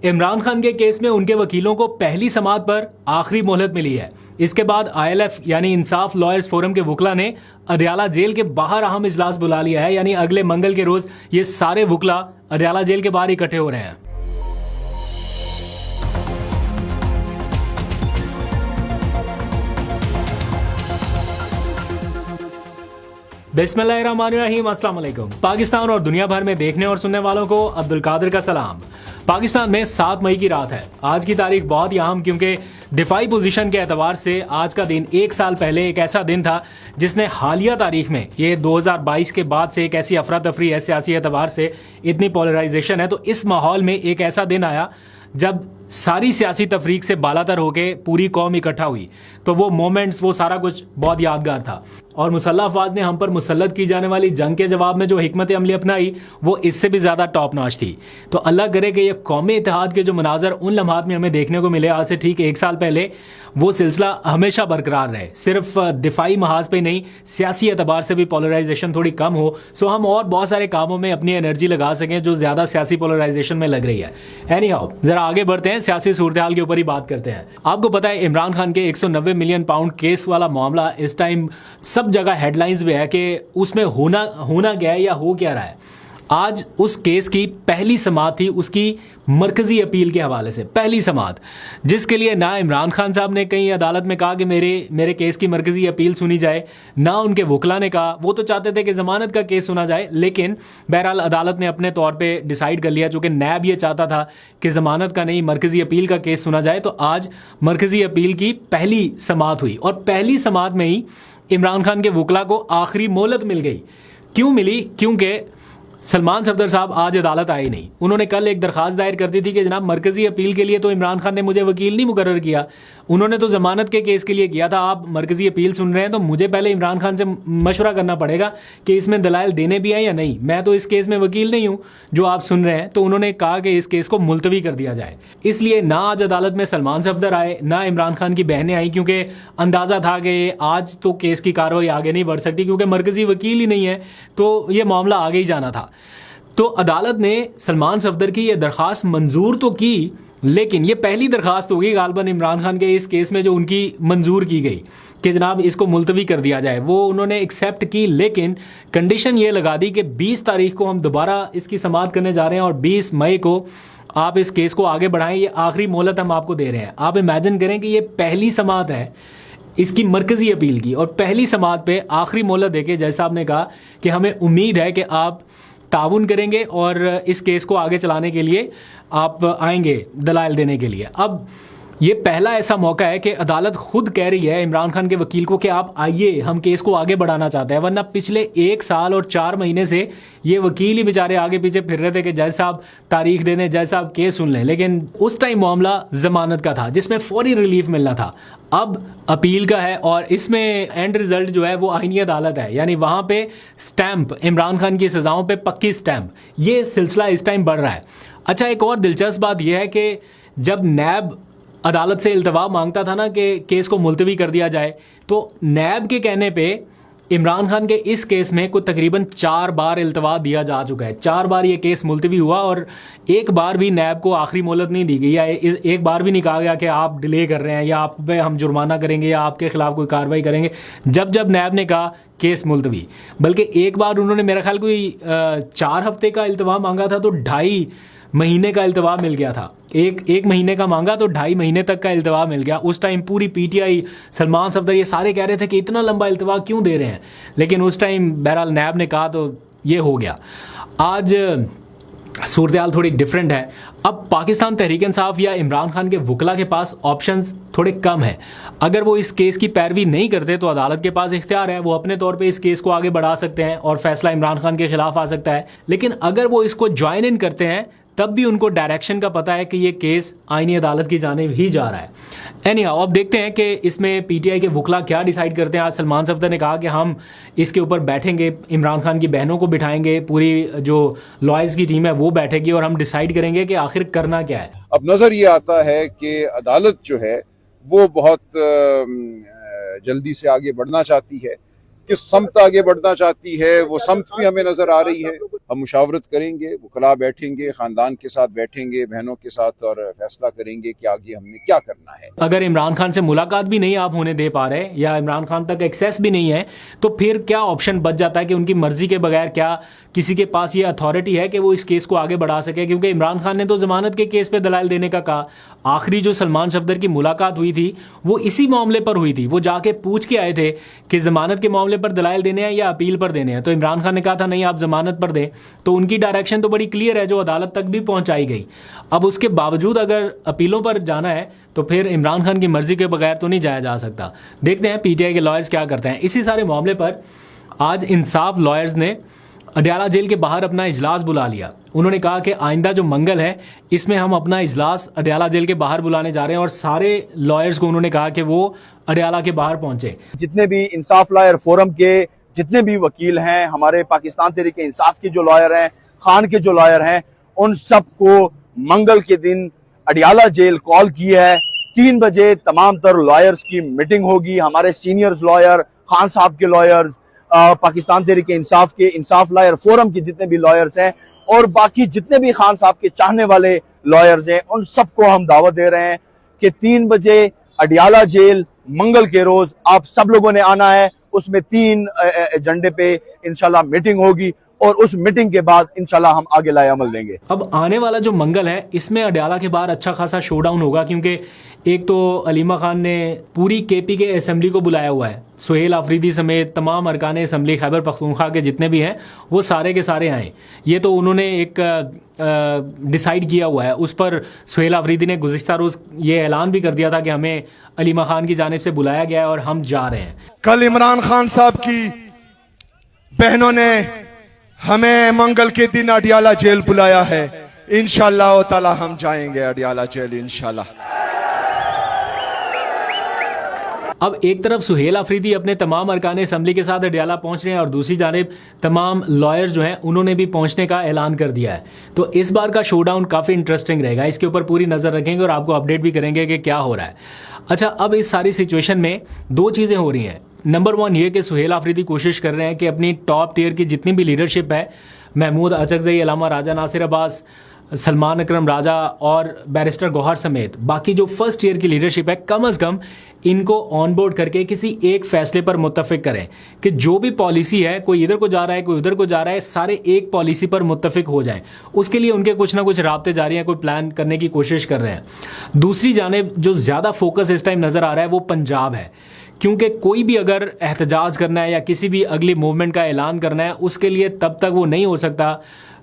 इमरान खान के केस में उनके वकीलों को पहली समाअत पर आखिरी मोहलत मिली है। इसके बाद आईएलएफ यानी इंसाफ लॉयर्स फोरम के वकला ने अदयाला जेल के बाहर अहम इजलास बुला लिया है। यानी अगले मंगल के रोज ये सारे वकला अदयाला जेल के बाहर इकट्ठे हो रहे हैं। बिस्मिल्लाहिर्रहमानिर्रहीम, अस्सलाम वालेकुम। पाकिस्तान और दुनिया भर में देखने और सुनने वालों को अब्दुल कादिर का सलाम। पाकिस्तान में 7 मई की रात है। आज की तारीख बहुत ही अहम क्योंकि दिफाई पोजीशन के एतबार से आज का दिन 1 साल पहले एक ऐसा दिन था जिसने हालिया तारीख में, ये 2022 के बाद से एक ऐसी अफरा तफरी है सियासी एतबार से, इतनी पोलराइजेशन है, तो इस माहौल में एक ऐसा दिन आया जब सारी सियासी तफरीक से बालातर होके पूरी कौम इकट्ठा हुई। तो वो मोमेंट्स, वो सारा कुछ बहुत यादगार था। और मुसल्लह अफवाज ने हम पर मुसल्लत की जाने वाली जंग के जवाब में जो हिकमत अमली अपनाई वो इससे भी ज़्यादा टॉप नॉच थी। तो अल्लाह करे कि ये कौमी इत्तेहाद के जो मनाजर उन लम्हात में हमें देखने को मिले आज से ठीक 1 साल पहले, वो सिलसिला हमेशा बरकरार रहे। सिर्फ दिफाई महाज पे नहीं, सियासी एतबार से भी पोलराइजेशन थोड़ी कम हो, सो हम और बहुत सारे कामों में अपनी एनर्जी लगा सकें जो ज़्यादा सियासी पोलराइजेशन में लग रही है। एनी हाउ, ज़रा आगे बढ़ते हैं, सियासी सूरत हाल के ऊपर ही बात करते हैं। आपको पता है इमरान खान के 190 मिलियन पाउंड केस वाला मामला इस टाइम सब जगह हेडलाइंस में है कि उसमें होना क्या है या हो क्या रहा है। आज उस केस की पहली समाअत थी उसकी मरकजी अपील के हवाले से, पहली समाअत, जिसके लिए ना इमरान खान साहब ने कहीं अदालत में कहा कि मेरे केस की मरकजी अपील सुनी जाए, ना उनके वकला ने कहा। वो तो चाहते थे कि जमानत का केस सुना जाए, लेकिन बहरहाल अदालत ने अपने तौर पे डिसाइड कर लिया, चूंकि नैब ये चाहता था कि जमानत का नहीं मरकजी अपील का केस सुना जाए। तो आज मरकजी अपील की पहली समाअत हुई और पहली समाअत में ही इमरान खान के वकला को आखिरी मोहलत मिल गई। क्यों मिली? क्योंकि सलमान सफदर साहब आज अदालत आए नहीं। उन्होंने कल एक दरखास्त दायर कर दी थी कि जनाब मरकजी अपील के लिए तो इमरान खान ने मुझे वकील नहीं मुकर्रर किया, उन्होंने तो जमानत के केस के लिए किया था। आप मरकजी अपील सुन रहे हैं तो मुझे पहले इमरान खान से मशवरा करना पड़ेगा कि इसमें दलाइल देने भी हैं या नहीं। मैं तो इस केस में वकील नहीं हूँ जो आप सुन रहे हैं। तो उन्होंने कहा कि इस केस को मुलतवी कर दिया जाए। इसलिए ना आज अदालत में सलमान सफदर आए, ना इमरान खान की बहनें आई, क्योंकि अंदाजा था कि आज तो केस की कार्रवाई आगे नहीं बढ़ सकती क्योंकि मरकजी वकील ही नहीं है, तो ये मामला आगे ही जाना था। तो अदालत ने सलमान सफदर की यह दरख्वास्त मंजूर तो की, लेकिन ये पहली दरख्वास्त होगी गालबन इमरान खान के इस केस में जो उनकी मंजूर की गई कि जनाब इसको मुलतवी कर दिया जाए। वो उन्होंने एक्सेप्ट की, लेकिन कंडीशन ये लगा दी कि 20 तारीख को हम दोबारा इसकी समाअत करने जा रहे हैं और 20 मई को आप इस केस को आगे बढ़ाएं। ये आखिरी मोहलत हम आपको दे रहे हैं। आप इमेजिन करें कि ये पहली समाअत है इसकी मरकजी अपील की, और पहली समाअत पे आखिरी मोहलत देके जज साहब ने कहा कि हमें उम्मीद है कि आप ताउन करेंगे और इस केस को आगे चलाने के लिए आप आएंगे दलाइल देने के लिए। अब ये पहला ऐसा मौका है कि अदालत खुद कह रही है इमरान खान के वकील को कि आप आइए, हम केस को आगे बढ़ाना चाहते हैं। वरना पिछले 1 साल और 4 महीने से ये वकील ही बेचारे आगे पीछे फिर रहे थे कि जज साहब तारीख दे दें, जज साहब केस सुन लें। लेकिन उस टाइम मामला जमानत का था जिसमें फौरी रिलीफ मिलना था। अब अपील का है और इसमें एंड रिजल्ट जो है वो आईनी अदालत है, यानी वहां पे स्टैंप, इमरान खान की सजाओं पे पक्की स्टैंप। ये सिलसिला इस टाइम बढ़ रहा है। अच्छा, एक और दिलचस्प बात यह है कि जब नैब अदालत से इल्तवा मांगता था ना कि केस को मुलतवी कर दिया जाए, तो नैब के कहने पे इमरान खान के इस केस में कुछ तकरीबन 4 बार इल्तवा दिया जा चुका है। 4 बार ये केस मुलतवी हुआ और एक बार भी नैब को आखिरी मोहलत नहीं दी गई, या एक बार भी नहीं कहा गया कि आप डिले कर रहे हैं या आप पे हम जुर्माना करेंगे या आपके खिलाफ कोई कार्रवाई करेंगे। जब जब नैब ने कहा केस मुलतवी, बल्कि एक बार उन्होंने मेरा ख्याल कोई 4 हफ्ते का इल्तवा मांगा था तो 2.5 महीने का इल्तवा मिल गया था। एक महीने का मांगा तो 2.5 महीने तक का इल्तवा मिल गया। उस टाइम पूरी पीटीआई, सलमान सफदर, ये सारे कह रहे थे कि इतना लंबा इल्तवा क्यों दे रहे हैं, लेकिन उस टाइम बहरहाल नैब ने कहा तो ये हो गया। आज सूरत हाल थोड़ी डिफरेंट है। अब पाकिस्तान तहरीक इंसाफ या इमरान खान के वकला के पास ऑप्शंस थोड़े कम हैं। अगर वो इस केस की पैरवी नहीं करते तो अदालत के पास इख्तियार है, वो अपने तौर पे इस केस को आगे बढ़ा सकते हैं और फैसला इमरान खान के खिलाफ आ सकता है। लेकिन अगर वो इसको ज्वाइन इन करते हैं तब भी उनको डायरेक्शन का पता है कि ये केस आईनी अदालत की जानिब ही जा रहा है। एनीहाउ, अब देखते हैं कि इसमें पीटीआई के वकला क्या डिसाइड करते हैं। आज सलमान सफदर ने कहा कि हम इसके ऊपर बैठेंगे, इमरान खान की बहनों को बिठाएंगे, पूरी जो लॉयर्स की टीम है वो बैठेगी और हम डिसाइड करेंगे कि आखिर करना क्या है। अब नजर ये आता है कि अदालत जो है वो बहुत जल्दी से आगे बढ़ना चाहती है, किस समत आगे बढ़ना चाहती है, वो समत भी हमें नजर आ रही है। हम मुशावरत करेंगे, वकला बैठेंगे, खानदान के साथ बैठेंगे, बहनों के साथ, और फैसला करेंगे कि आगे हमने क्या करना है। अगर इमरान खान से मुलाकात भी नहीं आप होने दे पा रहे या इमरान खान तक एक्सेस भी नहीं है, तो फिर क्या ऑप्शन बच जाता है कि उनकी मर्जी के बगैर क्या किसी के पास ये अथॉरिटी है कि वो इस केस को आगे बढ़ा सके? क्योंकि इमरान खान ने तो जमानत के केस पे दलाइल देने का कहा। आखिरी जो सलमान सफदर की मुलाकात हुई थी वो इसी मामले पर हुई थी। वो जाके पूछ के आए थे कि जमानत के मामले पर दलाइल देने हैं या अपील पर देने हैं, तो इमरान खान ने कहा था नहीं आप जमानत पर दें। तो उनकी डायरेक्शन तो बड़ी क्लियर है जो अदालत तक भी पहुंचाई गई। अब उसके बावजूद अगर अपीलों पर जाना है तो फिर इमरान खान की मर्जी के बगैर तो नहीं जाया जा सकता। देखते हैं पीटीआई के लॉयर्स क्या करते हैं इसी सारे मामले पर। आज इंसाफ लॉयर्स ने अडयाला जेल के बाहर अपना इजलास बुला लिया। उन्होंने कहा कि आइंदा जो मंगल है इसमें हम अपना इजलास अडयाला जेल के बाहर बुलाने जा रहे हैं, और सारे लॉयर्स को उन्होंने कहा कि वो अडयाला के बाहर पहुंचे। जितने भी इंसाफ लॉयर फोरम के जितने भी वकील हैं, हमारे पाकिस्तान तहरीक इंसाफ के जो लॉयर हैं, खान के जो लॉयर हैं, उन सबको मंगल के दिन अडयाला जेल कॉल की है। 3 बजे तमाम तर लॉयर्स की मीटिंग होगी। हमारे सीनियर्स लॉयर, खान साहब के लॉयर्स, पाकिस्तान तहरीक इंसाफ के इंसाफ लॉयर फोरम के जितने भी लॉयर्स हैं, और बाकी जितने भी खान साहब के चाहने वाले लॉयर्स हैं, उन सबको हम दावत दे रहे हैं कि 3 बजे अडयाला जेल मंगल के रोज आप सब लोगों ने आना है। उसमें 3 एजेंडे पे इंशाल्लाह मीटिंग होगी, और उस मीटिंग के बाद इंशाल्लाह हम आगे लाए अमल देंगे। अब आने वाला जो मंगल है इसमें अडयाला के बाहर अच्छा खासा शोडाउन होगा, क्योंकि एक तो अलीमा खान ने पूरी केपी के असेंबली को बुलाया हुआ है। सुहेल आफरीदी समेत तमाम अरकान असम्बली खैबर पख्तूनख्वा के जितने भी हैं वो सारे के सारे आए। ये तो उन्होंने एक डिसाइड किया हुआ है। उस पर सुहेल आफरीदी ने गुज़िश्ता रोज़ ये ऐलान भी कर दिया था कि हमें अलीमा खान की जानिब से बुलाया गया है और हम जा रहे हैं। कल इमरान खान साहब की बहनों ने हमें मंगल के दिन अडयाला जेल बुलाया है। इंशाअल्लाह ताला हम जाएंगे अडयाला जेल इंशाअल्लाह। अब एक तरफ सुहेल आफरीदी अपने तमाम अरकान असम्बली के साथ अडयाला पहुंच रहे हैं, और दूसरी जानिब तमाम लॉयर्स जो हैं उन्होंने भी पहुंचने का ऐलान कर दिया है। तो इस बार का शोडाउन काफ़ी इंटरेस्टिंग रहेगा। इसके ऊपर पूरी नज़र रखेंगे और आपको अपडेट भी करेंगे कि क्या हो रहा है। अच्छा, अब इस सारी सिचुएशन में 2 चीज़ें हो रही हैं। नंबर 1 ये कि सुहेल आफरीदी कोशिश कर रहे हैं कि अपनी टॉप टियर की जितनी भी लीडरशिप है, महमूद अचकज़ई, अलामा राजा नासिर अब्बास, सलमान अकरम राजा और बैरिस्टर गौहर समेत बाकी जो फर्स्ट ईयर की लीडरशिप है, कम अज़ कम इनको ऑन बोर्ड करके किसी एक फैसले पर मुत्तफिक करें कि जो भी पॉलिसी है, कोई इधर को जा रहा है कोई उधर को जा रहा है, सारे एक पॉलिसी पर मुत्तफिक हो जाएं। उसके लिए उनके कुछ ना कुछ राब्ते जारी हैं, कोई प्लान करने की कोशिश कर रहे हैं। दूसरी जानिब जो ज़्यादा फोकस इस टाइम नज़र आ रहा है वो पंजाब है, क्योंकि कोई भी अगर एहतजाज करना है या किसी भी अगली मूवमेंट का ऐलान करना है, उसके लिए तब तक वो नहीं हो सकता,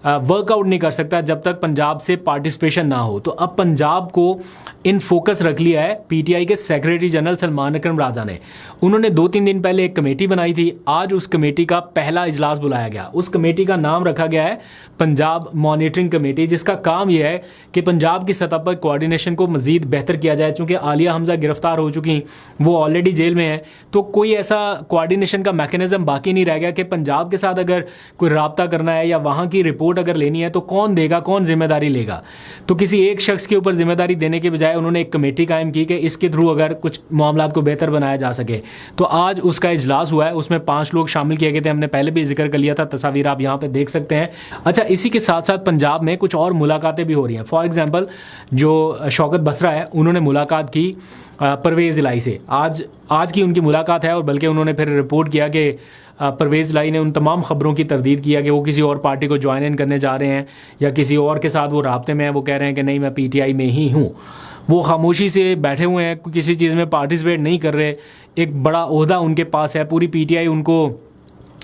वर्कआउट नहीं कर सकता जब तक पंजाब से पार्टिसिपेशन ना हो। तो अब पंजाब को इन फोकस रख लिया है पीटीआई के सेक्रेटरी जनरल सलमान अकरम राजा ने। उन्होंने 2-3 दिन पहले एक कमेटी बनाई थी। आज उस कमेटी का पहला इजलास बुलाया गया। उस कमेटी का नाम रखा गया है पंजाब मॉनिटरिंग कमेटी, जिसका काम यह है कि पंजाब की सतह पर कोऑर्डिनेशन को मजीद बेहतर किया जाए। चूँकि आलिया हमजा गिरफ्तार हो चुकी, वो ऑलरेडी जेल में है, तो कोई ऐसा कोऑर्डिनेशन का मैकेनिज्म बाकी नहीं रह गया कि पंजाब के साथ अगर कोई राब्ता करना है या वहाँ की रिपोर्ट अगर लेनी है तो कौन देगा, कौन जिम्मेदारी लेगा। तो किसी एक शख्स के ऊपर जिम्मेदारी देने के बजाय उन्होंने एक कमेटी कायम की कि इसके थ्रू अगर कुछ मामलात को बेहतर बनाया जा सके। तो आज उसका इजलास हुआ है, उसमें 5 लोग शामिल किए गए थे। हमने पहले भी जिक्र कर लिया था, तस्वीर आप यहाँ पे देख सकते हैं। अच्छा, इसी के साथ साथ पंजाब में कुछ और मुलाकातें भी हो रही हैं। फॉर एग्जाम्पल जो शौकत बसरा है, उन्होंने मुलाकात की परवेज़ इलाही से। आज की उनकी मुलाकात है, और बल्कि उन्होंने फिर रिपोर्ट किया कि परवेज़ इलाही ने उन तमाम खबरों की तरदीद किया कि वो किसी और पार्टी को ज्वाइन इन करने जा रहे हैं या किसी और के साथ वो राब्ते में हैं। वो कह रहे हैं कि नहीं, मैं पीटीआई में ही हूँ। वो खामोशी से बैठे हुए हैं, किसी चीज़ में पार्टिसिपेट नहीं कर रहे। एक बड़ा ओहदा उनके पास है, पूरी पीटीआई उनको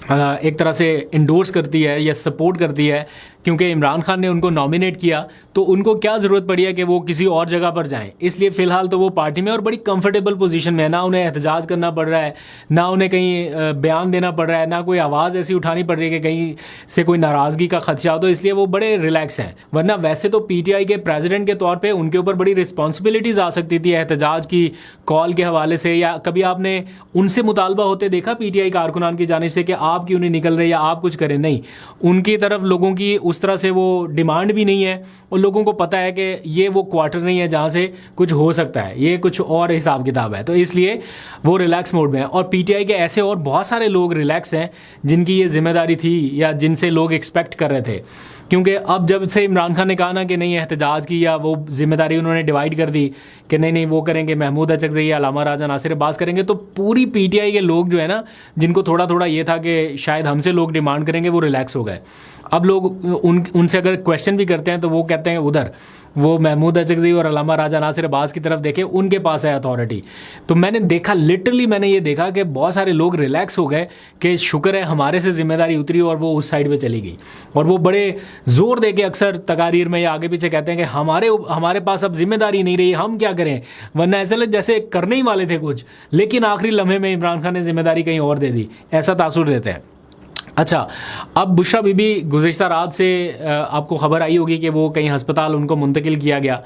एक तरह से इंडोर्स करती है या सपोर्ट करती है, क्योंकि इमरान खान ने उनको नॉमिनेट किया, तो उनको क्या ज़रूरत पड़ी है कि वो किसी और जगह पर जाएं। इसलिए फ़िलहाल तो वो पार्टी में और बड़ी कंफर्टेबल पोजीशन में है। ना उन्हें एहतजाज करना पड़ रहा है, ना उन्हें कहीं बयान देना पड़ रहा है, ना कोई आवाज़ ऐसी उठानी पड़ रही है कि कहीं से कोई नाराज़गी का खदशा हो। तो इसलिए वो बड़े रिलैक्स हैं। वरना वैसे तो पीटीआई के प्रेसिडेंट के तौर पर उनके ऊपर बड़ी रिस्पॉन्सिबिलिटीज़ आ सकती थी एहतजाज की कॉल के हवाले से, या कभी आपने उनसे मुतालबा होते देखा पीटीआई कारकुनान की जानिब से कि आप क्यों नहीं निकल रहे या आप कुछ करें? नहीं, उनकी तरफ लोगों की उस तरह से वो डिमांड भी नहीं है और लोगों को पता है कि ये वो क्वार्टर नहीं है जहाँ से कुछ हो सकता है, ये कुछ और हिसाब किताब है, तो इसलिए वो रिलैक्स मोड में है। और पीटीआई के ऐसे और बहुत सारे लोग रिलैक्स हैं जिनकी ये जिम्मेदारी थी या जिनसे लोग एक्सपेक्ट कर रहे थे, क्योंकि अब जब से इमरान खान ने कहा ना कि नहीं एहतजाज की या वो जिम्मेदारी उन्होंने डिवाइड कर दी कि नहीं वो करेंगे, महमूद अचकज़ई या अलामा राजा नासिर अब्बास करेंगे, तो पूरी पीटीआई के लोग जो है ना, जिनको थोड़ा थोड़ा ये था कि शायद हमसे लोग डिमांड करेंगे, वो रिलैक्स हो गए। अब लोग उनसे अगर क्वेश्चन भी करते हैं तो वो कहते हैं उधर वो महमूद अचकज़ई और अलामा राजा नासिर अब्बास की तरफ देखे, उनके पास है अथॉरिटी। तो मैंने देखा, लिटरली मैंने ये देखा कि बहुत सारे लोग रिलैक्स हो गए कि शुक्र है हमारे से जिम्मेदारी उतरी और वो उस साइड पे चली गई। और वो बड़े जोर दे के अक्सर तकारीर में या आगे पीछे कहते हैं कि हमारे पास अब जिम्मेदारी नहीं रही, हम क्या करें, वरना ऐसा लग जैसे करने ही वाले थे कुछ, लेकिन आखिरी लम्हे में इमरान खान ने जिम्मेदारी कहीं और दे दी, ऐसा तासुर देते हैं। अच्छा, अब बुशरा बीबी गुज़िश्ता रात से आपको खबर आई होगी कि वो कहीं हस्पताल उनको मुंतकिल किया गया,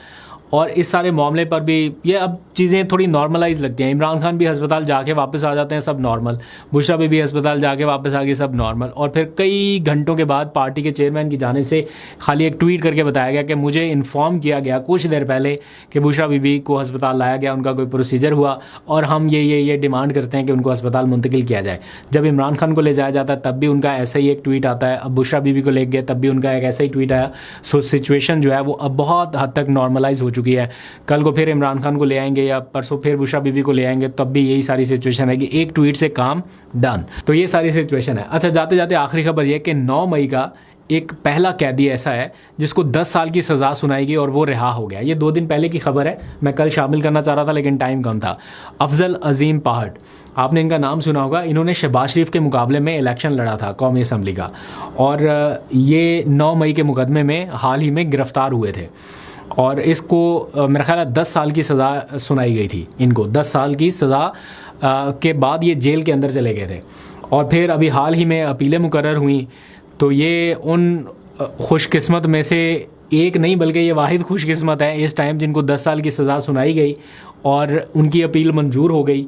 और इस सारे मामले पर भी ये अब चीज़ें थोड़ी नॉर्मलाइज लगती हैं। इमरान खान भी अस्पताल जाके वापस आ जाते हैं, सब नॉर्मल, बुशरा बीबी अस्पताल जाके वापस आ गई, सब नॉर्मल। और फिर कई घंटों के बाद पार्टी के चेयरमैन की जानिब से खाली एक ट्वीट करके बताया गया कि मुझे इन्फॉर्म किया गया कुछ देर पहले कि बुशरा बीबी को अस्पताल लाया गया, उनका कोई प्रोसीजर हुआ और हम ये डिमांड करते हैं कि उनको अस्पताल मुंतकिल किया जाए। जब इमरान खान को ले जाया जाता है तब भी उनका ऐसा ही एक ट्वीट आता है, अब बुशरा बीबी को ले गए तब भी उनका एक ऐसा ही ट्वीट आया। सो सिचुएशन जो है वो अब बहुत हद तक नॉर्मलाइज हो चुकी है। कल को फिर इमरान खान को ले आएंगे या परसों फिर बुशरा बीबी को ले आएंगे, तब भी यही सारी सिचुएशन है कि एक ट्वीट से काम डन। तो ये सारी सिचुएशन है। अच्छा, जाते जाते आखिरी खबर ये कि 9 मई का एक पहला कैदी ऐसा है जिसको 10 साल की सज़ा सुनाई गई और वो रिहा हो गया। ये 2 दिन पहले की खबर है, मैं कल शामिल करना चाह रहा था लेकिन टाइम कम था। अफजल अजीम पहाड़, आपने इनका नाम सुना होगा, इन्होंने शहबाज शरीफ के मुकाबले में इलेक्शन लड़ा था कौमी असम्बली का, और ये 9 मई के मुकदमे में हाल ही में गिरफ़्तार हुए थे और इसको मेरा ख्याल है 10 साल की सज़ा सुनाई गई थी इनको। 10 साल की सज़ा के बाद ये जेल के अंदर चले गए थे और फिर अभी हाल ही में अपीलें मुकर्रर हुई, तो ये उन खुशकिस्मत में से एक नहीं बल्कि ये वाहिद खुशकिस्मत है इस टाइम जिनको 10 साल की सज़ा सुनाई गई और उनकी अपील मंजूर हो गई।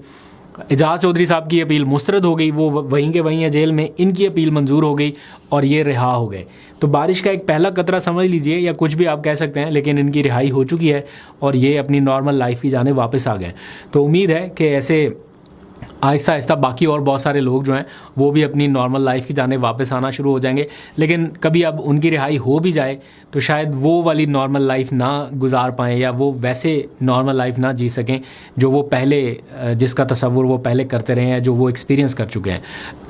एजाज चौधरी साहब की अपील मुस्तरद हो गई, वो वहीं के वहीं है जेल में, इनकी अपील मंजूर हो गई और ये रिहा हो गए। तो बारिश का एक पहला कतरा समझ लीजिए या कुछ भी आप कह सकते हैं, लेकिन इनकी रिहाई हो चुकी है और ये अपनी नॉर्मल लाइफ की जाने वापस आ गए। तो उम्मीद है कि ऐसे आहिस्ता आहिस्ता बाकी और बहुत सारे लोग जो हैं वो भी अपनी नॉर्मल लाइफ की जाने वापस आना शुरू हो जाएंगे। लेकिन कभी अब उनकी रिहाई हो भी जाए तो शायद वो वाली नॉर्मल लाइफ ना गुजार पाएँ या वो वैसे नॉर्मल लाइफ ना जी सकें जो वो पहले, जिसका तसव्वुर वो पहले करते रहे हैं, जो वो एक्सपीरियंस कर चुके हैं।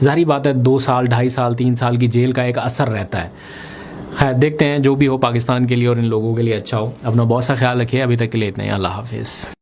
ज़ाहिर बात है 2 साल, 2.5 साल, 3 साल की जेल का एक असर रहता है। खैर देखते हैं, जो भी हो पाकिस्तान के लिए और इन लोगों के लिए अच्छा हो। अपना बहुत सा ख्याल रखिए। अभी तक के लिए इतना ही, अल्लाह हाफिज़।